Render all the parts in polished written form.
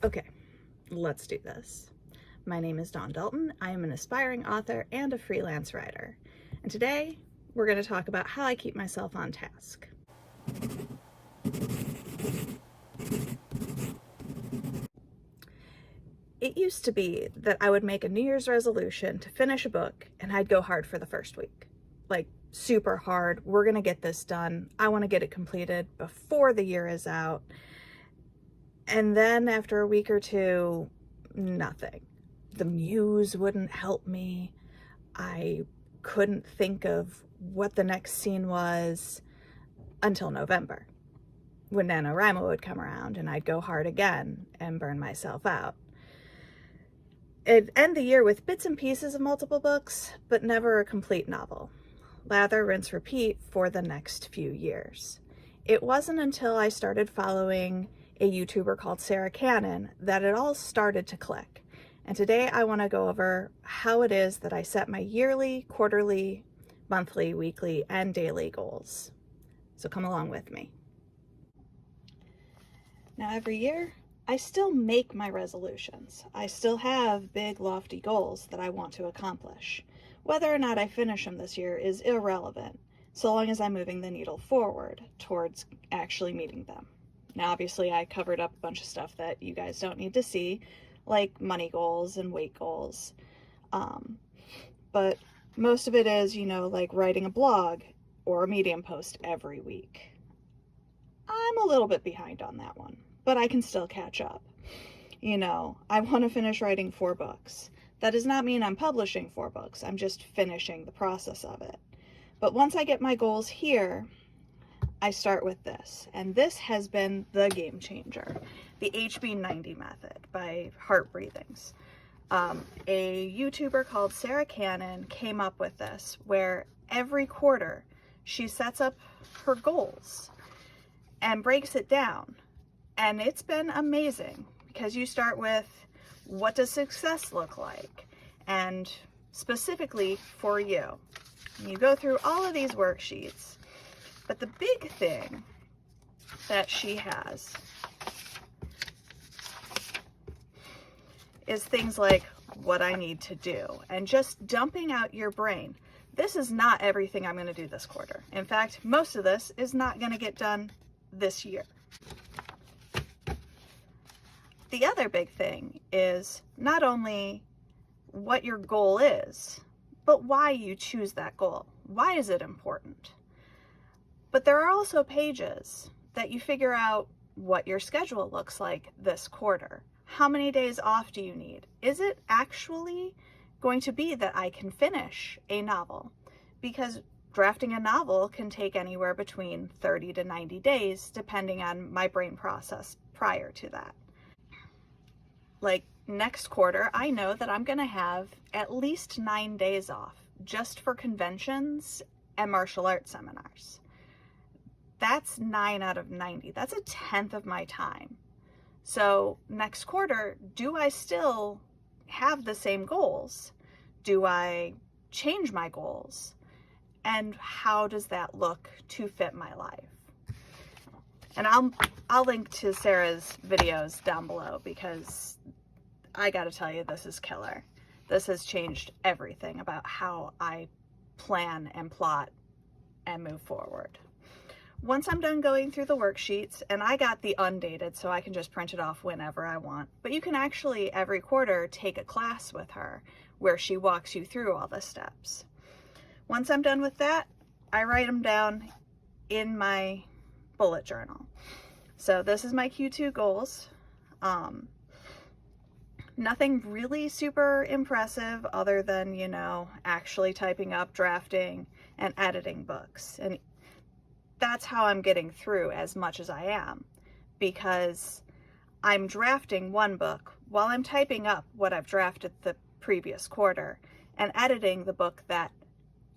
Okay, let's do this. My name is Dawn Dalton. I am an aspiring author and a freelance writer. And today we're going to talk about how I keep myself on task. It used to be that I would make a New Year's resolution to finish a book and I'd go hard for the first week. Like, super hard. We're going to get this done. I want to get it completed before the year is out. And then after a week or two, nothing. The muse wouldn't help me. I couldn't think of what the next scene was until November, when NaNoWriMo would come around and I'd go hard again and burn myself out. It'd end the year with bits and pieces of multiple books, but never a complete novel. Lather, rinse, repeat for the next few years. It wasn't until I started following a YouTuber called Sarah Cannon that it all started to click. And today I want to go over how it is that I set my yearly, quarterly, monthly, weekly, and daily goals. So come along with me. Now every year, I still make my resolutions. I still have big, lofty goals that I want to accomplish. Whether or not I finish them this year is irrelevant, so long as I'm moving the needle forward towards actually meeting them. Now, obviously, I covered up a bunch of stuff that you guys don't need to see, like money goals and weight goals. But most of it is, like writing a blog or a Medium post every week. I'm a little bit behind on that one, but I can still catch up. I want to finish writing 4 books. That does not mean I'm publishing 4 books. I'm just finishing the process of it. But once I get my goals here, I start with this. And this has been the game changer. The HB90 method by Heart Breathings. A YouTuber called Sarah Cannon came up with this, where every quarter she sets up her goals and breaks it down. And it's been amazing because you start with, what does success look like? And specifically for you. You go through all of these worksheets, but the big thing that she has is things like what I need to do and just dumping out your brain. This is not everything I'm going to do this quarter. In fact, most of this is not going to get done this year. The other big thing is not only what your goal is, but why you choose that goal. Why is it important? But there are also pages that you figure out what your schedule looks like this quarter. How many days off do you need? Is it actually going to be that I can finish a novel? Because drafting a novel can take anywhere between 30 to 90 days, depending on my brain process prior to that. Like next quarter, I know that I'm going to have at least 9 days off just for conventions and martial arts seminars. That's 9 out of 90. That's a 10th of my time. So next quarter, do I still have the same goals? Do I change my goals? And how does that look to fit my life? And I'll link to Sarah's videos down below because I gotta tell you, this is killer. This has changed everything about how I plan and plot and move forward. Once I'm done going through the worksheets, and I got the undated so I can just print it off whenever I want, but you can actually every quarter take a class with her where she walks you through all the steps. Once I'm done with that, I write them down in my bullet journal. So this is my Q2 goals. Nothing really super impressive other than, actually typing up, drafting, and editing books. And that's how I'm getting through as much as I am, because I'm drafting one book while I'm typing up what I've drafted the previous quarter and editing the book that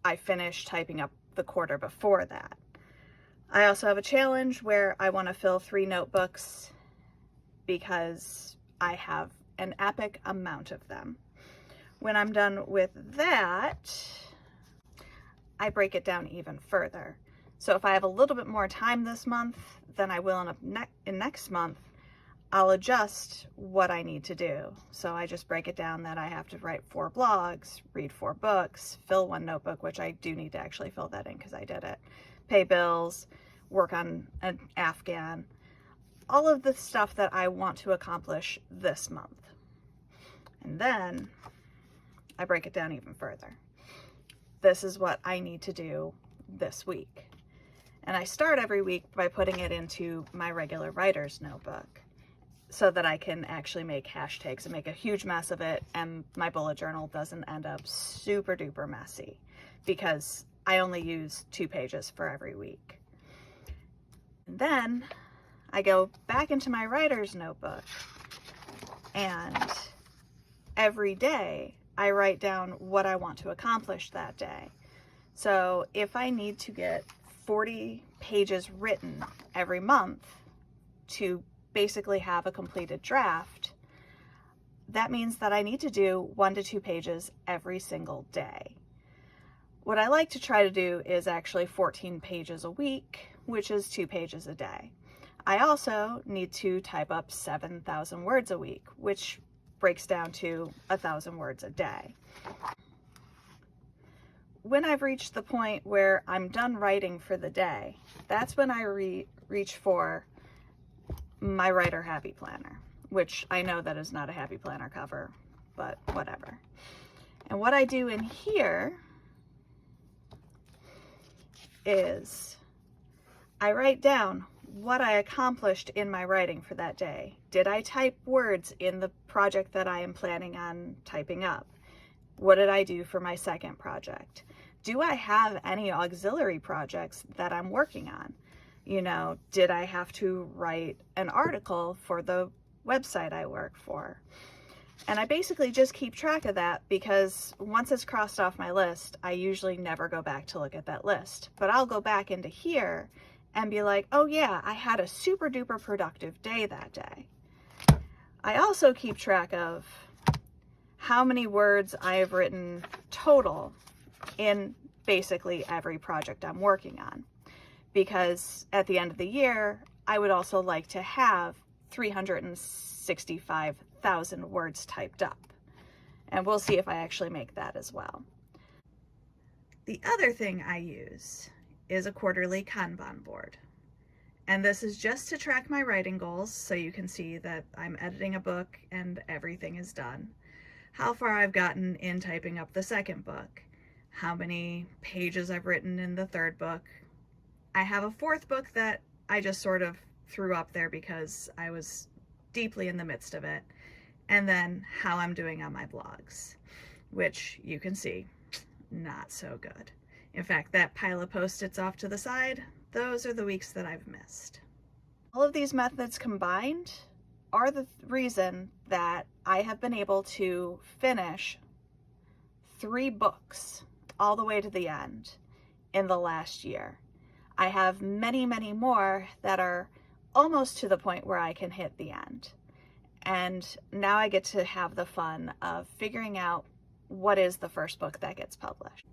I finished typing up the quarter before that. I also have a challenge where I want to fill 3 notebooks because I have an epic amount of them. When I'm done with that, I break it down even further. So if I have a little bit more time this month than I will in next month, I'll adjust what I need to do. So I just break it down that I have to write 4 blogs, read 4 books, fill 1 notebook, which I do need to actually fill that in because I did it, pay bills, work on an Afghan, all of the stuff that I want to accomplish this month. And then I break it down even further. This is what I need to do this week. And I start every week by putting it into my regular writer's notebook so that I can actually make hashtags and make a huge mess of it, and my bullet journal doesn't end up super duper messy because I only use 2 pages for every week. And then I go back into my writer's notebook, and every day I write down what I want to accomplish that day. So if I need to get 40 pages written every month to basically have a completed draft, that means that I need to do 1 to 2 pages every single day. What I like to try to do is actually 14 pages a week, which is 2 pages a day. I also need to type up 7,000 words a week, which breaks down to 1,000 words a day. When I've reached the point where I'm done writing for the day, that's when I reach for my Writer Happy Planner, which I know that is not a Happy Planner cover, but whatever. And what I do in here is I write down what I accomplished in my writing for that day. Did I type words in the project that I am planning on typing up? What did I do for my second project? Do I have any auxiliary projects that I'm working on? You know, did I have to write an article for the website I work for? And I basically just keep track of that because once it's crossed off my list, I usually never go back to look at that list. But I'll go back into here and be like, oh yeah, I had a super duper productive day that day. I also keep track of how many words I have written total in basically every project I'm working on. Because at the end of the year, I would also like to have 365,000 words typed up. And we'll see if I actually make that as well. The other thing I use is a quarterly Kanban board. And this is just to track my writing goals, so you can see that I'm editing a book and everything is done. How far I've gotten in typing up the second book. How many pages I've written in the third book. I have a 4th book that I just sort of threw up there because I was deeply in the midst of it. And then how I'm doing on my blogs, which you can see, not so good. In fact, that pile of Post-its off to the side, those are the weeks that I've missed. All of these methods combined are the reason that I have been able to finish 3 books all the way to the end in the last year. I have many, many more that are almost to the point where I can hit the end. And now I get to have the fun of figuring out what is the first book that gets published.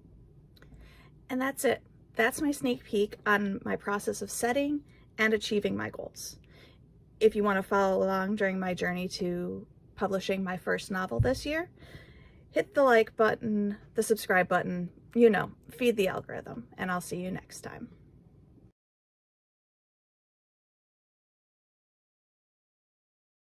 And that's it. That's my sneak peek on my process of setting and achieving my goals. If you want to follow along during my journey to publishing my first novel this year, hit the like button, the subscribe button, you know, feed the algorithm, and I'll see you next time.